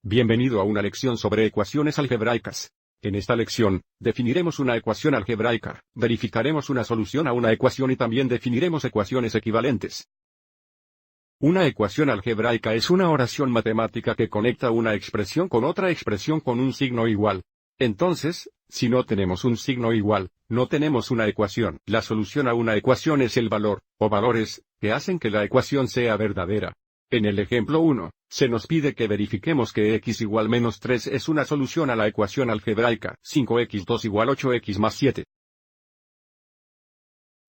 Bienvenido a una lección sobre ecuaciones algebraicas. En esta lección, definiremos una ecuación algebraica, verificaremos una solución a una ecuación y también definiremos ecuaciones equivalentes. Una ecuación algebraica es una oración matemática que conecta una expresión con otra expresión con un signo igual. Entonces, si no tenemos un signo igual, no tenemos una ecuación. La solución a una ecuación es el valor, o valores, que hacen que la ecuación sea verdadera. En el ejemplo 1, se nos pide que verifiquemos que x igual menos 3 es una solución a la ecuación algebraica 5x2 igual 8x más 7.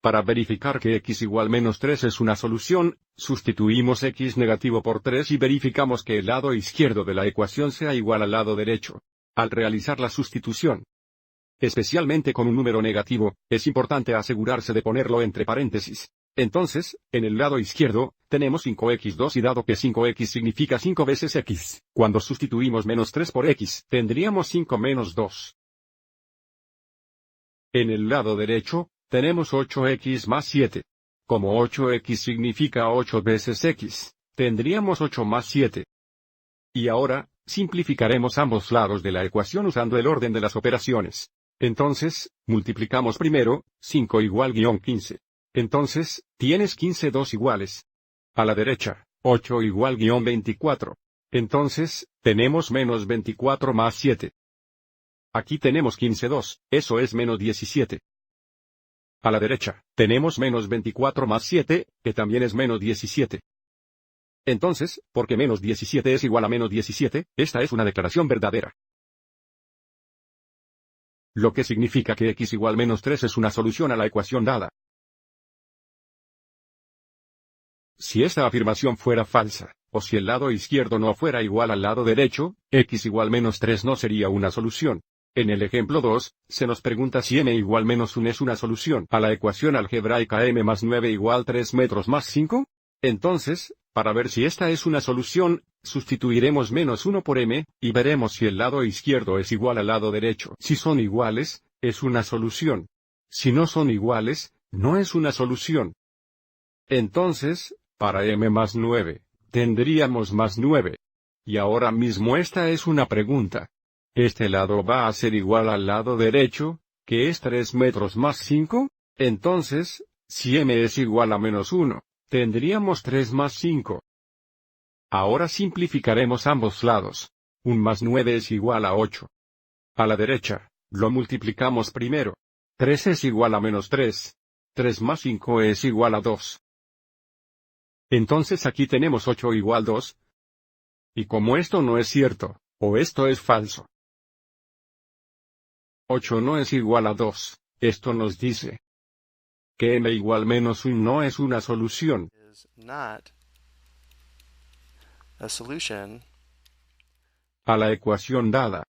Para verificar que x igual menos 3 es una solución, sustituimos x negativo por 3 y verificamos que el lado izquierdo de la ecuación sea igual al lado derecho. Al realizar la sustitución, especialmente con un número negativo, es importante asegurarse de ponerlo entre paréntesis. Entonces, en el lado izquierdo, tenemos 5x2 y dado que 5x significa 5 veces x, cuando sustituimos menos 3 por x, tendríamos 5 menos 2. En el lado derecho, tenemos 8x más 7. Como 8x significa 8 veces x, tendríamos 8 más 7. Y ahora, simplificaremos ambos lados de la ecuación usando el orden de las operaciones. Entonces, multiplicamos primero, 5 igual -15. Entonces, tienes 15 dos iguales. A la derecha, 8 igual -24. Entonces, tenemos menos 24 más 7. Aquí tenemos 15 2, eso es menos 17. A la derecha, tenemos menos 24 más 7, que también es menos 17. Entonces, porque menos 17 es igual a menos 17, esta es una declaración verdadera. Lo que significa que x igual menos 3 es una solución a la ecuación dada. Si esta afirmación fuera falsa, o si el lado izquierdo no fuera igual al lado derecho, x igual menos 3 no sería una solución. En el ejemplo 2, se nos pregunta si m igual menos 1 es una solución a la ecuación algebraica m más 9 igual 3 metros más 5. Entonces, para ver si esta es una solución, sustituiremos menos 1 por m, y veremos si el lado izquierdo es igual al lado derecho. Si son iguales, es una solución. Si no son iguales, no es una solución. Entonces, para m más 9, tendríamos más 9. Y ahora mismo esta es una pregunta. ¿Este lado va a ser igual al lado derecho, que es 3 metros más 5? Entonces, si m es igual a menos 1, tendríamos 3 más 5. Ahora simplificaremos ambos lados. 1 más 9 es igual a 8. A la derecha, lo multiplicamos primero. 3 es igual a menos 3. 3 más 5 es igual a 2. Entonces aquí tenemos 8 igual 2. Y como esto no es cierto, o esto es falso, 8 no es igual a 2, esto nos dice que m igual menos 1 no es una solución. A la ecuación dada.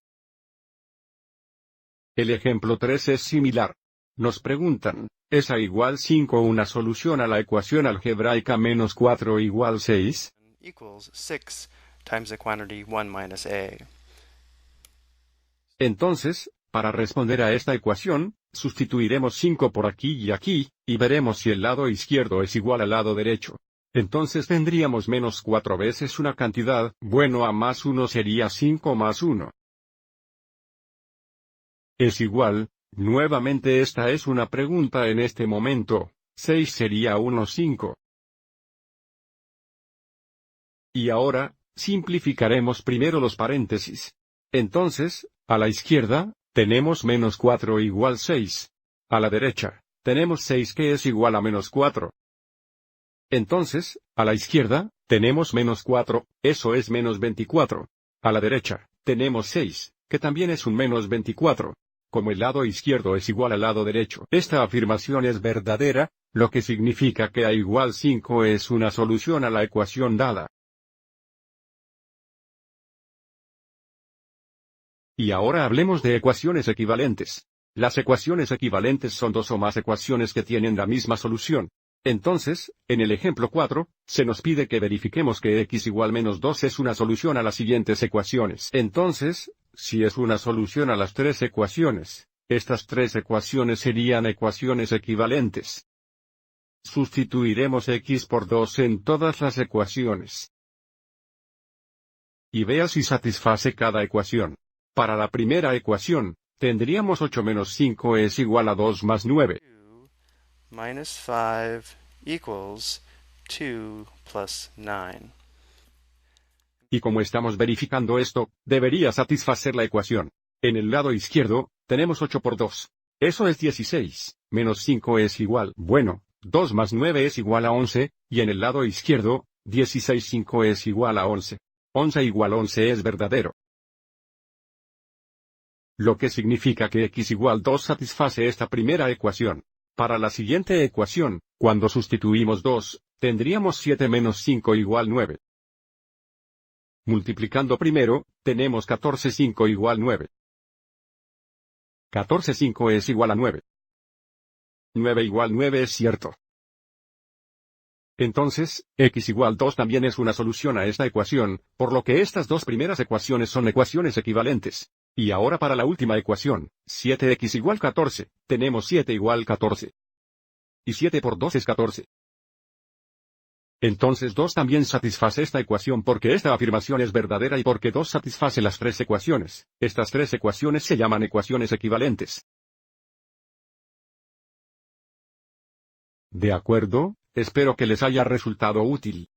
El ejemplo 3 es similar. Nos preguntan, ¿es a igual 5 una solución a la ecuación algebraica menos 4 igual 6? Equals 6 times the quantity 1 minus a. Entonces, para responder a esta ecuación, sustituiremos 5 por aquí, y veremos si el lado izquierdo es igual al lado derecho. Entonces tendríamos menos 4 veces una cantidad, bueno, a más 1 sería 5 más 1. Es igual, nuevamente esta es una pregunta en este momento, 6 sería 1 5. Y ahora, simplificaremos primero los paréntesis. Entonces, a la izquierda, tenemos menos 4 igual 6. A la derecha, tenemos 6 que es igual a menos 4. Entonces, a la izquierda, tenemos menos 4, eso es menos 24. A la derecha, tenemos 6, que también es un menos 24. Como el lado izquierdo es igual al lado derecho, esta afirmación es verdadera, lo que significa que a igual 5 es una solución a la ecuación dada. Y ahora hablemos de ecuaciones equivalentes. Las ecuaciones equivalentes son dos o más ecuaciones que tienen la misma solución. Entonces, en el ejemplo 4, se nos pide que verifiquemos que x igual menos 2 es una solución a las siguientes ecuaciones. Entonces, si es una solución a las tres ecuaciones, estas tres ecuaciones serían ecuaciones equivalentes. Sustituiremos x por 2 en todas las ecuaciones. y vea si satisface cada ecuación. Para la primera ecuación, tendríamos 8 menos 5 es igual a 2 más 9. 2 minus 5 equals 2 plus 9. Y como estamos verificando esto, debería satisfacer la ecuación. En el lado izquierdo, tenemos 8 por 2. Eso es 16, menos 5 es igual, bueno, 2 más 9 es igual a 11, y en el lado izquierdo, 16 5 es igual a 11. 11 igual 11 es verdadero. Lo que significa que x igual 2 satisface esta primera ecuación. Para la siguiente ecuación, cuando sustituimos 2, tendríamos 7 menos 5 igual 9. Multiplicando primero, tenemos 14 5 igual 9. 14 5 es igual a 9. 9 igual 9 es cierto. Entonces, x igual 2 también es una solución a esta ecuación, por lo que estas dos primeras ecuaciones son ecuaciones equivalentes. Y ahora para la última ecuación, 7x igual 14, tenemos 7 igual 14. Y 7 por 2 es 14. Entonces 2 también satisface esta ecuación porque esta afirmación es verdadera y porque 2 satisface las tres ecuaciones. Estas tres ecuaciones se llaman ecuaciones equivalentes. ¿De acuerdo? Espero que les haya resultado útil.